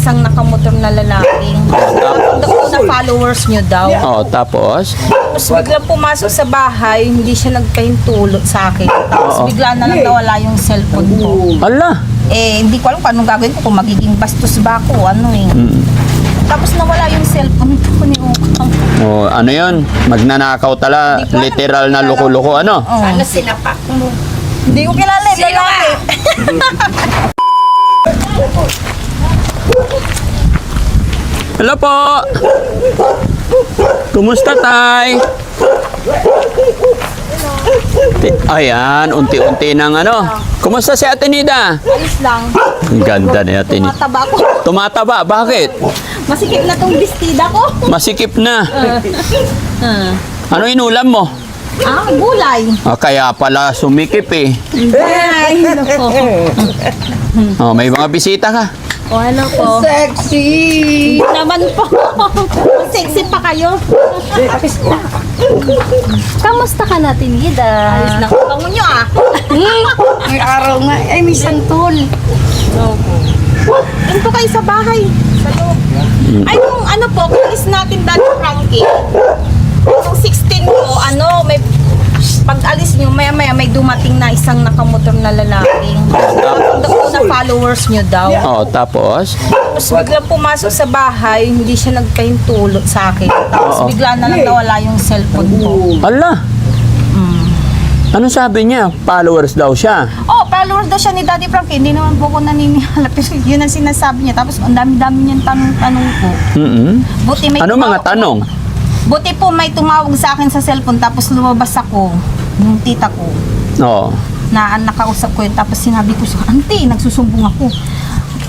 isang nakamotor na lalaki. Na followers nyo daw. Oh, tapos? Tapos biglang pumasok sa bahay, hindi siya nagpahintulot sa akin. Tapos bigla na lang nawala yung cellphone ko. Ala. Hindi ko alam kung anong gagawin ko, kung magiging bastos ba ako, Tapos nawala yung cellphone ko ni Ukang. Oh, ano yun? Magnanakaw tala. Literal na loko-loko, ano? Sana sinapak mo. Hindi ko kilala yung lalaki. Hello po! Kumusta, tay? Ayan, unti-unti nang ano. Kumusta si Ate Nida? Alis lang. Ang ganda ni Ate Nida. Tumataba ako. Tumataba, bakit? Masikip na tong bestida ko. Masikip na. Ano inulam mo? Gulay. Kaya pala sumikip eh. Ay, nako. Oh, may mga bisita ka. Ano po? Sexy! Naman po. Sexy pa kayo. Kamusta ka na, Tinida? Alis lang. Bango nyo May araw nga. Ay, may santol. Doon po kayo sa bahay. Sa loob. Ay, nung ano po, kalis natin dati, Frankie. Nung 16 ko, may pag-alis nyo, maya-maya may dumating na isang nakamotor na lalaki. Na followers nyo daw. Oh, tapos? Tapos biglang pumasok sa bahay, hindi siya nagpahintulot sa akin. Tapos bigla na lang nawala yung cellphone ko. Ala. Ano sabi niya? Followers daw siya. Followers daw siya ni Daddy Frankie. Hindi naman po ko naniniwala. Pero yun ang sinasabi niya. Tapos ang dami-dami niyang tanong-tanong po. Buti may Ano mga tanong? Buti po may tumawag sa akin sa cellphone. Tapos lumabas ako, yung tita ko. Oo. Na nakausap ko yun. Tapos sinabi ko siya, Auntie, nagsusumbong ako.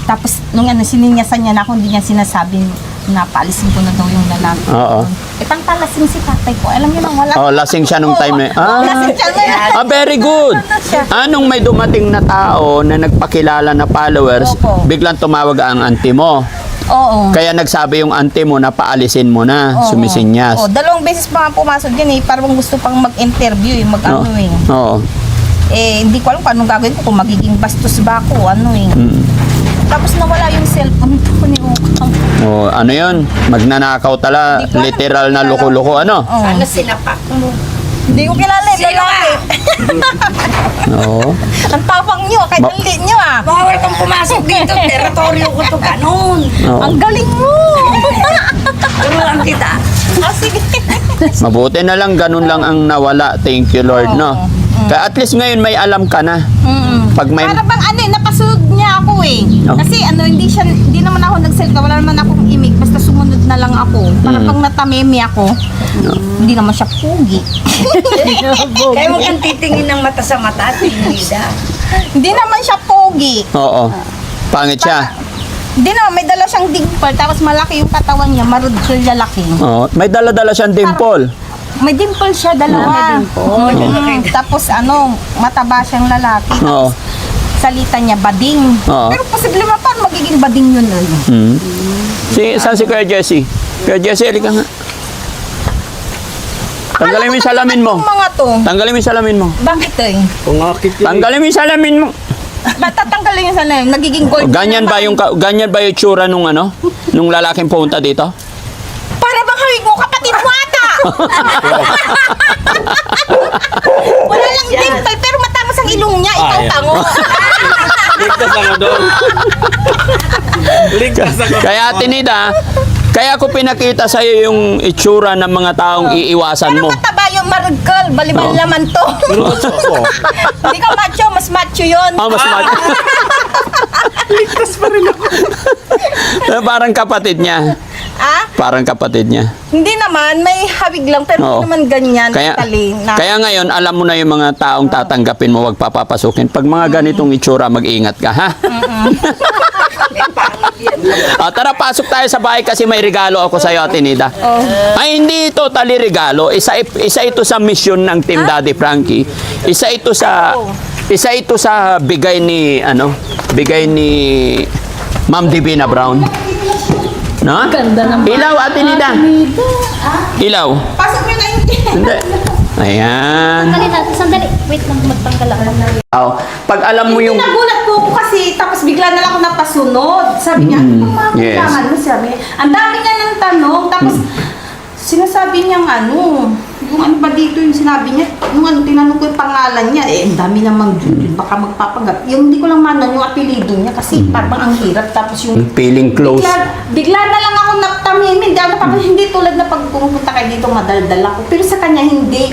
Tapos nung sininyasan niya na ako, hindi niya sinasabi na paalisin ko na daw yung lalaki. Oo. Pangtalasing si tatay ko. Alam niyo nang wala. Oh, lasing siya nung time na Lasing siya na. very good. Anong may dumating na tao na nagpakilala na followers, Opo. biglang tumawag ang auntie mo. Oo. Kaya nagsabi yung auntie mo na paalisin mo na, sumisinyas. Dalawang beses pa nga pumasok yan parang gusto pang mag-interview mag-ano Oo. Hindi ko alam kung anong gagawin ko, kung magiging bastos ba ako, Tapos nawala yung cellphone ko ni Ukang. Oh, ano yun? Magnanakaw tala. Hindi ko alam. Literal na loko-loko, ano? Sana sinapak mo. Hindi ko kilala yung lalaki. Oo. Ang tapang nyo, kahit ang liit nyo Bawal kang pumasok dito. Teritoryo ko to ganun. Oo. Ang galing mo. Ano lang kita. Sige. Mabuti na lang, ganun lang ang nawala. Thank you, Lord, no? Kaya at least ngayon may alam ka na. Pag may... Para bang napasunod niya ako Oh. Kasi hindi naman ako nagselfie, wala naman akong imig, basta sumunod na lang ako. Para pag natameme ako, hindi naman siya pugi. Kaya huwag kang titingin ng mata sa mata, Tinida. Hindi naman siya pogi. Oo. Pangit siya. Hindi naman, may dala siyang dimple, tapos malaki yung katawan niya, marud siya lalaki. Oo. May dala-dala siyang dimple. May dimple siya, dalawa. Tapos mataba siyang lalaki. Oo. Tapos salita niya, bading. Oo. Pero posible naman, paano magiging bading yun? Saan si Kuya Jesse? Kuya Jesse, halika nga. Tanggalin mo yung salamin mo. Yung mga to. Tanggalin mo yung salamin mo. Bakit Tanggalin mo yung salamin mo. Ba't tatanggalin yung salamin? Nagiging gold. Ganyan ba yung tsura nung nung lalaking pumunta dito? Para bang hawig mo, kapatid mo ata! Wala lang dimple, pero matangos ang ilong niya. Ikaw tango. Ligtas ako doon. Ligtas ako. Kaya Tinida, kaya ko pinakita sa iyo yung itsura ng mga taong iiwasan Pero mo. mataba yung marugkal. Balibal naman to. Pero macho ako. Hindi ka macho, mas macho yun. Mas Ligtas pa rin ako. Parang kapatid niya. Parang kapatid niya. Hindi naman, may hawig lang, pero hindi naman ganyan. Kaya ngayon, alam mo na yung mga taong tatanggapin mo, wag papapasukin. Pag mga ganitong itsura, mag-ingat ka, ha? Tara, pasok tayo sa bahay kasi may regalo ako sa iyo, Ate Nida. Ay, hindi totally regalo. Isa ito sa mission ng Team Daddy Frankie. Isa ito sa bigay ni Ma'am Divina Brown. No? Ilaw, Ate Nida. Ilaw. Pasok nyo na yung Hindi. Ayan. Sandali. Wait lang, magtanggal ako. Pag alam mo yung... Nagulat po po ako kasi, tapos bigla na lang ako napasunod. Sabi niya, ano mga Yes. kailangan mo? Sabi niya, ang dami niya ng tanong, tapos sinasabi niyang yung ano ba dito yung sinabi niya, tinanong ko yung pangalan niya, ang dami namang baka magpapagat. Yung hindi ko lang manon yung apelido niya kasi parang ang hirap, tapos yung Feeling close. bigla na lang ako naptamimin. Hindi tulad na pag pumunta kayo dito, madaldal ako. Pero sa kanya, hindi.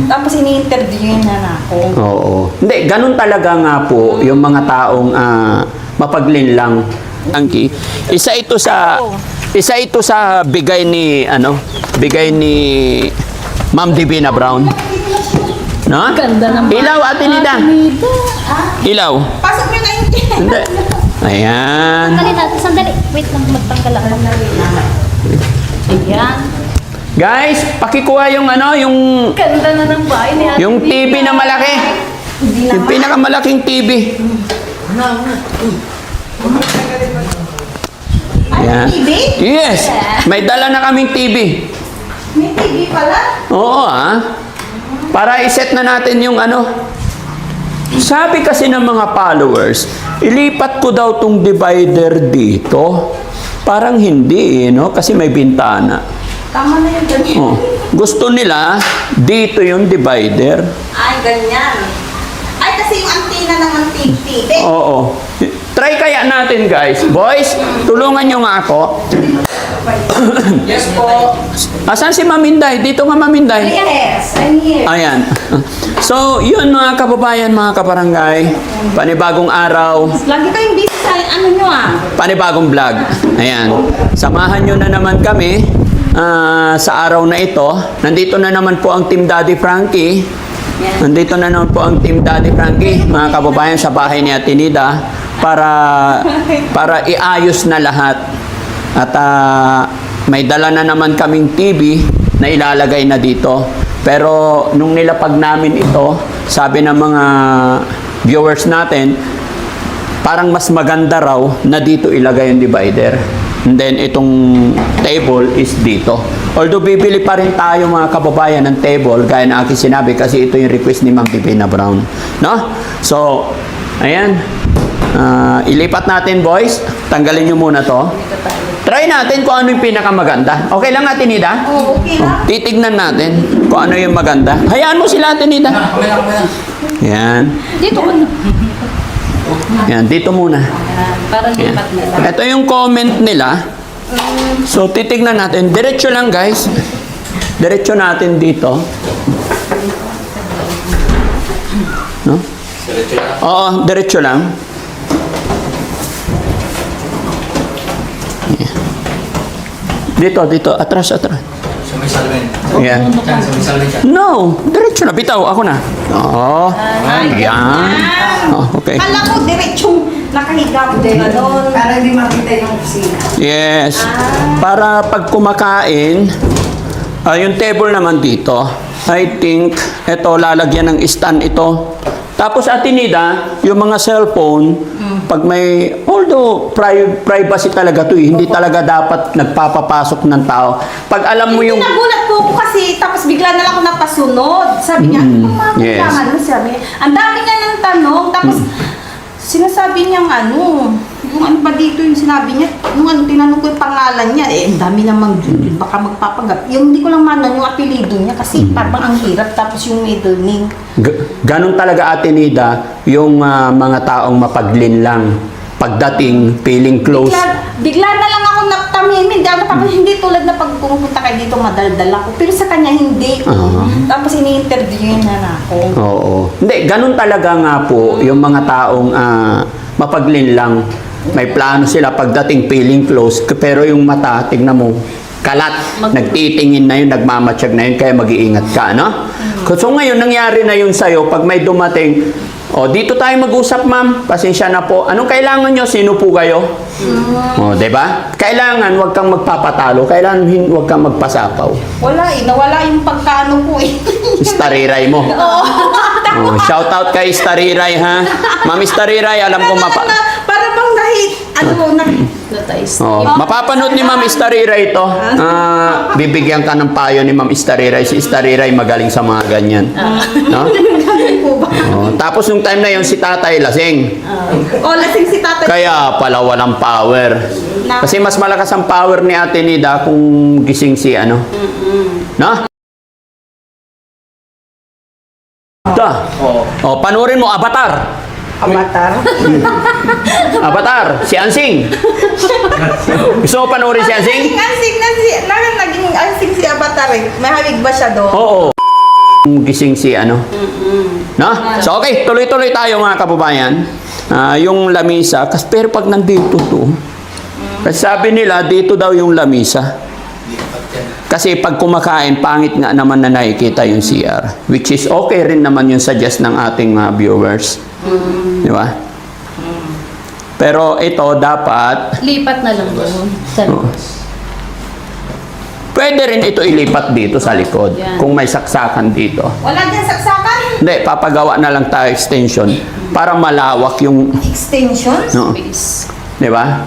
Tapos ini-interview niya na ako. Oo. Hindi, ganun talaga nga po yung mga taong mapaglinlang. Angki. Isa ito sa bigay ni Ma'am Divina Brown. No? Ganda ng Ilaw, Ate Nida. Ilaw. Pasok niyo na yung Hindi. Ayan. Tanggalin natin. Sandali. Wait lang. Magtanggal ako. Ayan. Guys, pakikuha yung Ganda na ng bahay ni Ate yung TV na malaki. Yung pinakamalaking TV. Yan. TV? Yes. May dala na kaming TV. May TV pala? Oo Para iset na natin yung Sabi kasi ng mga followers, ilipat ko daw tong divider dito. Parang hindi no? Kasi may bintana. Tama na yung ganyan. Oh. Gusto nila, dito yung divider. Ay, ganyan. Ay, kasi yung antina ng TV. Oo. Try kaya natin guys. Boys, tulungan nyo nga ako. Yes po. Asan si Maminday? Dito nga Maminday. Yes, I'm here. Ayan. So, yun mga kababayan, mga kabarangay. Panibagong araw, Lagi kayong busy sa nyo panibagong vlog. Ayan. Samahan nyo na naman kami sa araw na ito. Nandito na naman po ang Team Daddy Frankie. Nandito na naman po ang Team Daddy Frankie, mga kababayan, sa bahay ni Ate Nida para iayos na lahat. At may dala na naman kaming TV na ilalagay na dito. Pero nung nilapag namin ito, sabi ng mga viewers natin, parang mas maganda raw na dito ilagay yung divider. And then itong table is dito. Although bibili pa rin tayo mga kababayan ng table, gaya na aking sinabi, kasi ito yung request ni Ma'am Divina Brown. No? So, ayan. Ilipat natin, boys. Tanggalin nyo muna to. Try natin kung ano yung pinakamaganda. Okay lang, Ate Nida? Oo, okay lang. Titignan natin kung ano yung maganda. Hayaan mo sila, Ate Nida. Yan. Dito ko na. Yan, dito muna. Para Yan. lipat nila. Ito yung comment nila. So, titignan natin. Diretso lang, guys. Diretso natin dito. No? Oo, diretso lang. Yan. Dito. Atras. Sa may salwen. Yan. Sa may salwen ka. No, diretso na. Bitaw, ako na. Oo. Yan. Oh, okay. Kala ko, diretsong nakahiga ko din. Para hindi makita yung kusina. Yes. Para pag kumakain, yung table naman dito, I think, ito, lalagyan ng stand ito. Tapos, Ate Nida, yung mga cellphone, pag may, although privacy talaga to hindi talaga dapat nagpapapasok ng tao. Pag alam mo yung... Nagulat po ako kasi, tapos bigla na lang ako napasunod. Sabi niya, ano mga Yes. kailangan mo? Sabi niya, ang dami niya ng tanong, tapos sinasabi niyang yung ano ba dito yung sinabi niya, tinanong ko yung pangalan niya, ang dami namang baka magpapagat. Yung hindi ko lang manon yung apelido niya kasi parang ang hirap, tapos yung middle name. Ganon talaga, Ate Nida, yung mga taong mapaglinlang. Pagdating, feeling close. Bigla na lang ako naptamimin. Hindi tulad na pag pumunta kayo dito, madaldal ako. Pero sa kanya, hindi. Tapos ini-interview niya na ako. Oo. Hindi, ganun talaga nga po yung mga taong mapaglinlang. May plano sila pagdating feeling close, pero yung mata, tignan mo, kalat. Nagtitingin na yun, nagmamatsyag na yun, kaya mag-iingat ka, no? So ngayon, nangyari na yun sa'yo, pag may dumating, dito tayo mag-usap, ma'am. Pasensya na po. Anong kailangan nyo? Sino po kayo? Diba? Kailangan, wag kang magpapatalo. Kailangan, wag kang magpasapaw. Wala nawala yung pagkano ko Stariray mo. Shout out kay Stariray, ha? Ma'am Stariray, alam ko para bang mapapanood ni Ma'am Stariray ito. Bibigyan ka ng payo ni Ma'am Stariray. Si Stariray magaling sa mga ganyan. No? Galing po ba? Oh, tapos nung time na yon si tatay lasing. O, lasing si tatay. Kaya pala walang power. Kasi mas malakas ang power ni Ate Nida kung gising si ano. No? Ito. Oh, panurin mo Avatar. Avatar. Avatar, si Ansing. Gusto mo panurin si Ansing? Naging ansing si Avatar eh. May hawig ba siya doon? Oo. Gising si ano. No? So okay, tuloy-tuloy tayo mga kababayan. Yung lamisa, pero pag nandito to, kasi sabi nila dito daw yung lamisa. Kasi pag kumakain, pangit nga naman na nakikita yung CR. Which is okay rin naman yung suggest ng ating viewers. Di ba? Pero ito dapat... Lipat na lang doon. Oh. Pwede rin ito ilipat dito sa likod. Yan. Kung may saksakan dito. Wala dyan saksakan. Hindi, papagawa na lang tayo extension para malawak yung... Extension? No. Space. Di ba?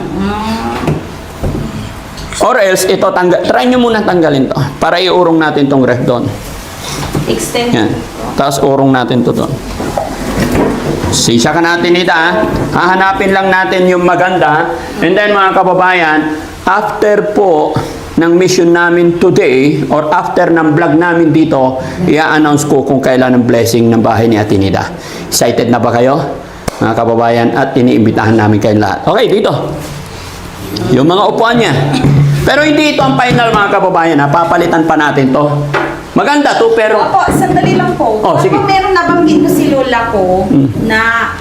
Or else, ito, try nyo muna tanggalin to para iurong natin tong ref doon. Extension. Yan. Tapos urong natin to doon. Sisya ka natin ito, ha? Hahanapin lang natin yung maganda. And then, mga kababayan, after po ng mission namin today, or after ng vlog namin dito, i-announce ko kung kailan ang blessing ng bahay ni Ate Nida. Excited na ba kayo, mga kababayan? At iniimbitahan namin kayong lahat. Okay, dito. Yung mga upuan niya. Pero hindi ito ang final, mga kababayan, ha? Papalitan pa natin to. Maganda to, pero... Opo, sandali lang po. Oh, sige. Opo, meron nabanggit ko si lola ko na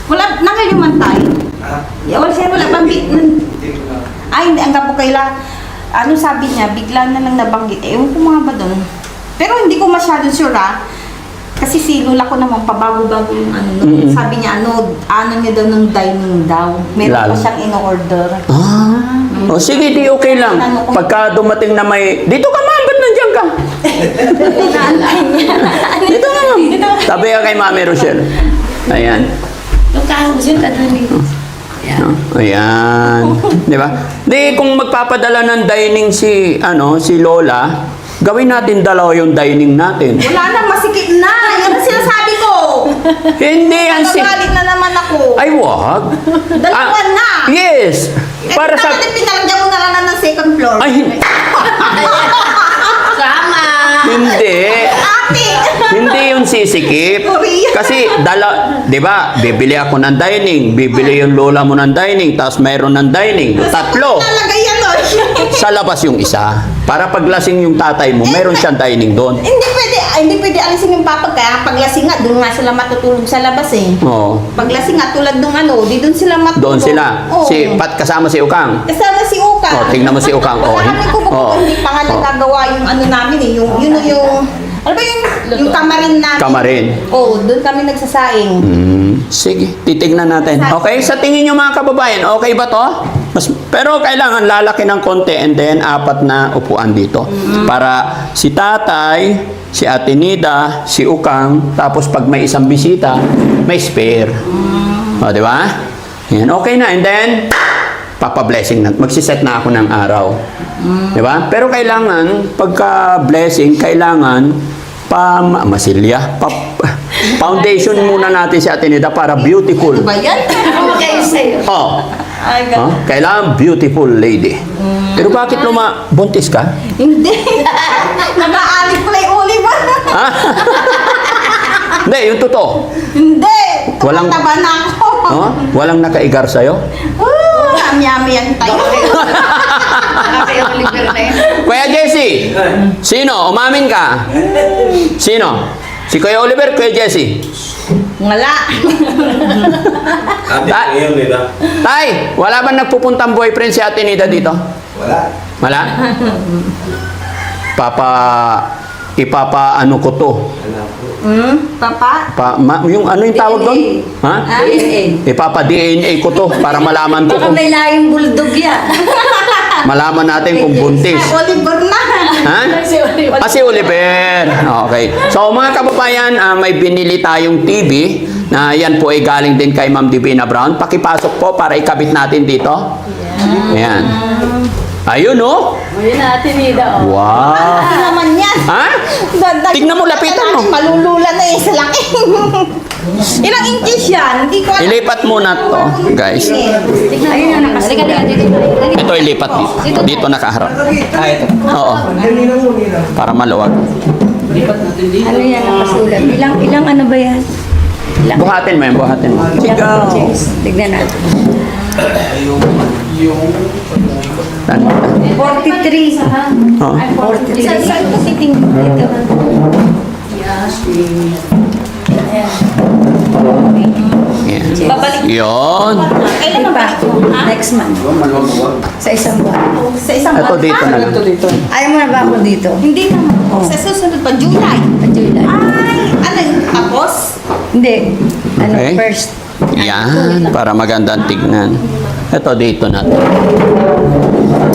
wala, nangayumantay. Wala siya, wala banggit. Ay, hindi, hanggang po kaila. Ano sabi niya, bigla na lang nabanggit. Ewan ko mga ba doon. Pero hindi ko masyadong sure, ha? Kasi si lola ko naman, pabago-bago yung ano. Sabi niya, ano niya daw ng dining daw. Meron Lalo. pa siyang in-order. O sige, di okay lang. Pagka dumating na may... Dito ka, ma'am, ba't nandiyan ka? Dito ka, ma'am. Tabi ka kay Mami Rochelle. Ayan. Yung kahos yun, kadali. No? Ayan. Di ba? Di, kung magpapadala ng dining si Lola, gawin natin dalawa yung dining natin. Wala na, masikip na. Yan ang sinasabi ko. Hindi yan si... Nagagalit na naman ako. Ay, wag. Dalawa na. Yes. Para sa... Pinalagyan mo na lang ng second floor. Ay, Sama! hindi. Ate! Hindi yung sisikip. Korea. Kasi, di ba, bibili ako ng dining, bibili yung lola mo ng dining, tapos mayroon ng dining. Tatlo. Talagay yan o. Sa labas yung isa. Para paglasing yung tatay mo, mayroon siyang dining doon. Hindi pwede alisin yung papa. Kaya paglasing nga, doon nga sila matutulog sa labas eh. Oo. Paglasing nga, tulad nung di doon sila matulog. Doon sila. Oo. Kasama si Ukang. Kasama si Uka. Oh, tingnan mo si Ukang. Oh, Wala kami hindi pa nga nagagawa yung namin eh. Ano ba yung kamarin namin? Kamarin. Oo, doon kami nagsasaing. Sige, titignan natin. Okay, sa tingin nyo mga kababayan, okay ba to? Pero kailangan lalaki ng konti and then 4 na upuan dito. Para si tatay, si Ate Nida, si Ukang, tapos pag may isang bisita, may spare. O, di ba? Yan, okay na. And then, papa-blessing na. Magsiset na ako ng araw. Di ba? Pero kailangan, pagka-blessing, kailangan masilya. Foundation muna natin si Ate Nida para beautiful. Ano ba yan? Ano kayo sa'yo? Oh. Ay, ganun. Kailangan beautiful lady. Pero bakit buntis ka? Hindi. Nag-aalit pala yung olive. Ha? Hindi, yung totoo. Hindi. Walang- Tumataba na ako. Oh? Walang nakaigar sa'yo? Yummy yan tayo. Kasi Oliver na yun. Kuya Jesse, sino? Umamin ka? Sino? Si Kuya Oliver, Kuya Jesse. Wala. Ate, Ta- ngayon, Nida. Tay, wala ba nagpupuntang boyfriend si Ate Nida dito? Wala. Wala? Ipapa-ano ko to. Papa? Yung ano yung tawag doon? Ha? DNA. Ipapa-DNA ko to para malaman ko Baka kung may lahing bulldog yan. malaman natin kung buntis. Oliver na. Ha? Si Oliver. Okay. So mga kababayan, may binili tayong TV na yan po ay galing din kay Ma'am Divina Brown. Pakipasok po para ikabit natin dito. Ayan. Ayun, oh. Ayun na, tinida, oh. Wow. Laki naman yan. Ha? Tignan mo, lapitan mo. Malulula na eh sa laki. Ilang inches yan? Hindi ko alam. Ilipat muna to, guys. Ayun na nakasulat. Ito ilipat dito. Dito nakaharap. Ah, ito. Oo. Para maluwag. Ano yan nakasulat? Ilang ano ba yan? Buhatin mo yan, buhatin mo. Ilang inches? Tignan natin. Tanda. 43. Oo. 43. Saan ko titingin dito? Yan. Babalik. Yun. Kailan Pa, mabalik mo? Ha? next month. Sa isang buwan. Sa isang Ito buwan dito pa? na lang. Ayaw mo na ba ako dito? Hindi naman. Sa susunod pa, July. July. Ay, ano yun? Tapos? Hindi. Ano, Okay. first. Yan, para magandang tignan. Ito dito natin.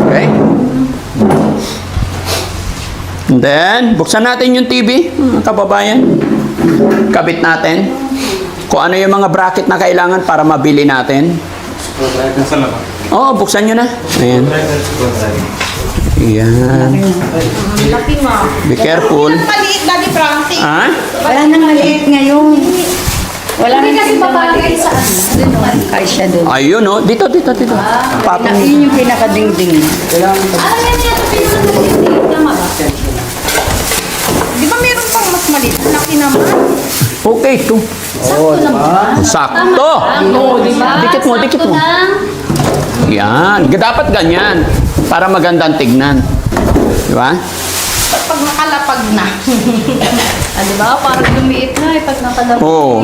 Okay? And then, buksan natin yung TV, mga kababayan. Kabit natin. Kung ano yung mga bracket na kailangan para mabili natin. Nasa labas. Oo, buksan nyo na. Ayan. Ayan. Laki mo. Be careful. Ilang maliit, Daddy Frankie? Ha? Wala nang maliit ngayon. Wala Hindi nang kasi maliit. papalagay sa ano. Kaya siya doon. Ayun, oh. Dito, dito, dito. Patong. Yun yung pinakadingding. Ah, yan, yan. Pinaka-tindig. Tama ba? Di ba meron pang mas maliit? Laki naman. Okay, ito. Sakto lang ba? Sakto. Oo, di ba? Dikit mo, dikit mo. Sakto lang. Yan. Dapat ganyan. Para magandang tignan. Di ba? Pag nakalapag na. Ah, di ba? Parang lumiit na eh pag nakalapag. Oo.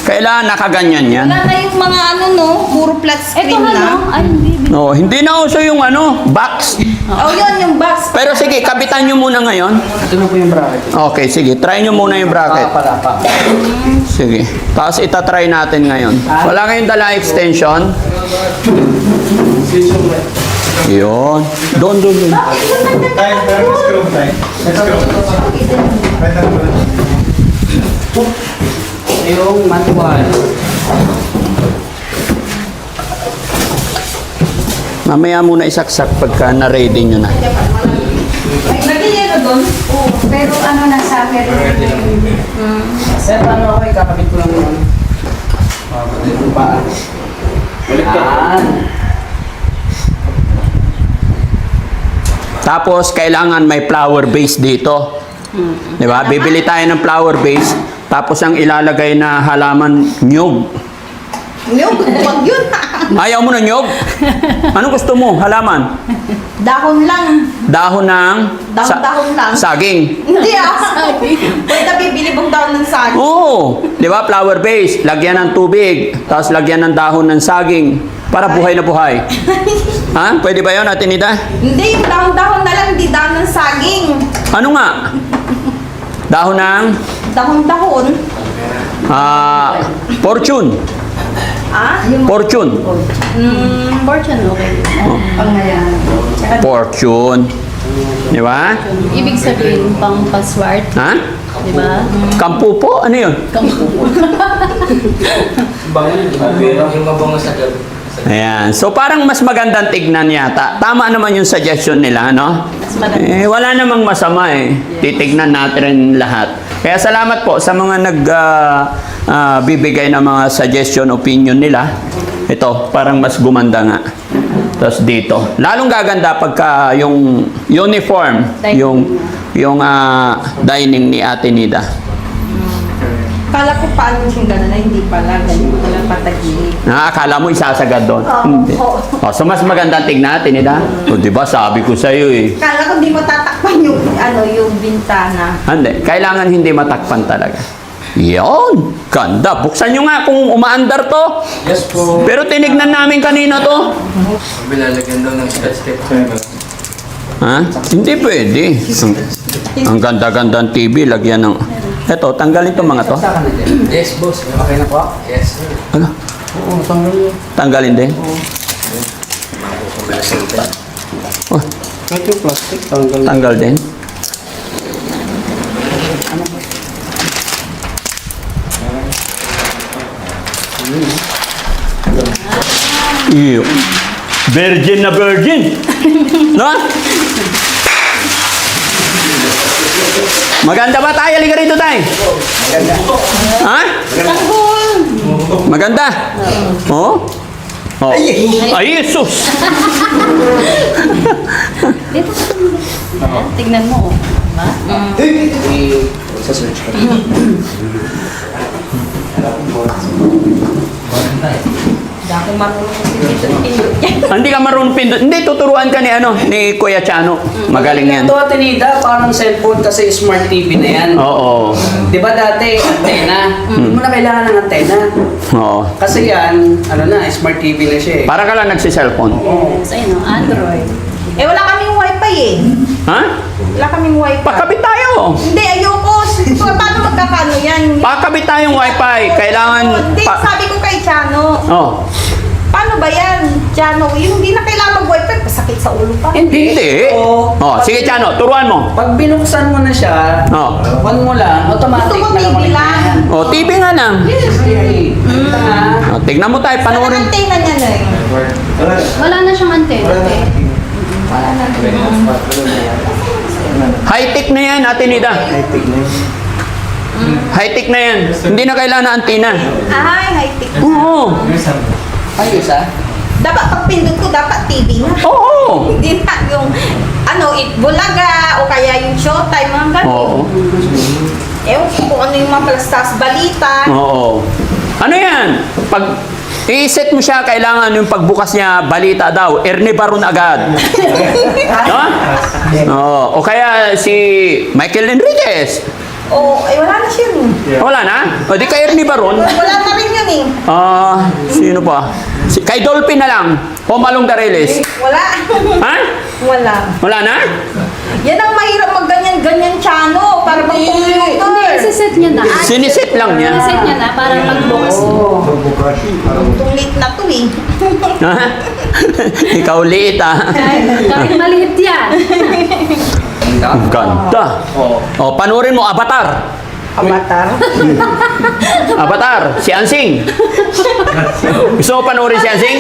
Kailangan nakaganyan yan. Wala na yung mga ano no, puro flat Ito screen nga, na. no? Ay, hindi. No, hindi na uso yung ano, box. Oh, yun yung box. Pero sige, kapitan nyo muna ngayon. Ito na po yung bracket. Okay, sige. Try nyo muna yung bracket. Palapa. Sige. Tapos itatry natin ngayon. Wala kayong dala extension? Yun. Doon. Time, pero screw time. Yung manual. Mamaya muna isaksak pagka na-ready nyo na. Nagiging doon? Oo, pero ano na sa akin. Sir, ano ako, ikakabit ko lang yung ano. Yung paa. Balik ka. Tapos, kailangan may flower base dito. Di ba? Bibili tayo ng flower base. Tapos, ang ilalagay na halaman, nyug. Yung, wag yun. Ayaw mo ng nyug? Anong gusto mo? Halaman? Dahon lang. Dahon ng... Dahon lang. saging. Hindi ah. Pwede bibili bang dahon ng saging? Oo. Di ba? Flower base. Lagyan ng tubig. Tapos lagyan ng dahon ng saging. Para buhay na buhay. Ha? Pwede ba yun, Ate Nida? Hindi, yung dahon-dahon na lang, hindi dahon ng saging. Ano nga? Dahon ng... Dahon-dahon. Fortune. Ah? Fortune. Fortune, okay. Pangayan. Tsaka Fortune. Di ba? Ibig sabihin, pang password. Ha? Di ba? Kampu po? Ano yun? Yung mabango sa gabi. Ayan. So parang mas magandang tignan yata. Tama naman yung suggestion nila, no? Wala namang masama eh. Titignan natin lahat. Kaya salamat po sa mga bibigay ng mga suggestion, opinion nila. Ito, parang mas gumanda nga. Tapos dito. Lalong gaganda pagka yung uniform, yung dining ni Ate Nida. Kala ko paano yung gano'n na hindi pala. Ganyan ko lang patagilid. Akala mo isasagad doon? Hindi. Oo. Oh, so mas magandang tignan, Ate Nida. O, di ba sabi ko sa iyo eh. Kala ko hindi matatakpan yung, yung bintana. Hindi. Kailangan hindi matakpan talaga. Yon. Ganda. Buksan nyo nga kung umaandar to. Yes po. Pero tinignan namin kanina to. Bilalagyan daw ng scotch tape. Ha? Hindi pwede. Ang ganda-gandang TV, lagyan ng... Eto, tanggalin to mga to. Yes, boss. Okay na po? Yes, sir. Ano? Oo, tanggalin. Tanggalin din? Oh, Kahit yung plastic, tanggal. tanggal din. Iyo. Virgin na virgin. No? Maganda ba tayo? Halika rito tayo. Ha? Maganda. Oh? Oh. Ay, Jesus! Dito ka. Tignan mo. Oh. Diba? Sa search ko. Hindi ako marunong pindot-pindot yan. Hindi ka marunong pindot. Hindi, tuturuan ka ni Kuya Chano. Magaling yan. Ito, Tinida, parang cellphone kasi smart TV na yan. Oo. Di ba dati, antena? Hindi mo na kailangan ng antena. Oo. Kasi yan, ano na, smart TV na siya eh. Para ka lang nagsiselfone. Oo. Sa no? Android. Eh, wala kaming wifi eh. Ha? Wala kaming wifi. Pakabit tayo. Hindi, ayoko. Paano magkakano yan? Pakabit tayong wifi. Kailangan... Hindi, sabi ko kay Chano. Oh. Paano ba yan? Chano, yung hindi na kailangan mag-wifi, pasakit sa ulo pa. Hindi. Oo. Oh, sige Chano, turuan mo. Pag binuksan mo na siya, Oh. on mo lang, automatic Gusto ko na TV naman lang. yan. Oh, TV nga lang. Yes, TV. Kita nga. Oh, tignan mo tayo, Paano panoorin. ang tingnan niya na eh? Wala na siyang antena. Eh. High-tech na yan, Ate Nida. High-tech na yan. Hindi na kailangan ng antena. Ay, high-tech. Oo. Ayos ah. Dapat pag pindot ko, dapat TV na. Oo. Hindi na yung, Bulaga, o kaya yung Showtime, mga ganun. Oo. Ewan ko kung ano yung mga palastas, balita. Oo. Ano yan? Pag i-set mo siya, kailangan yung pagbukas niya, balita daw. Ernie Baron agad. No? Oo. O kaya si Michael Enriquez. Wala na siya yun. Wala na? O di kay Ernie Baron. Wala na rin yun eh. Sino pa? Kay Dolphin na lang. Homalong Dareles. Wala. Ha? Wala. Wala na? Yan ang mahirap mag-ganyan-ganyan Chano para Hindi, mag-computer. isiset niya na. Siniset lang niya. Isiset niya na para mag-box. Itong late na to eh. Ha? Ikaw liit ah. Kahit maliit yan. Ang ganda. O, panoorin mo, Avatar. Avatar. Avatar, si Ansing. Gusto mo panoorin si Ansing?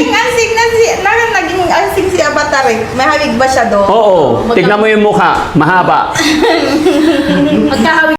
Naging ansing si Avatar eh. May hawig ba siya doon? Oo, tignan mo yung mukha, mahaba. Magkahawig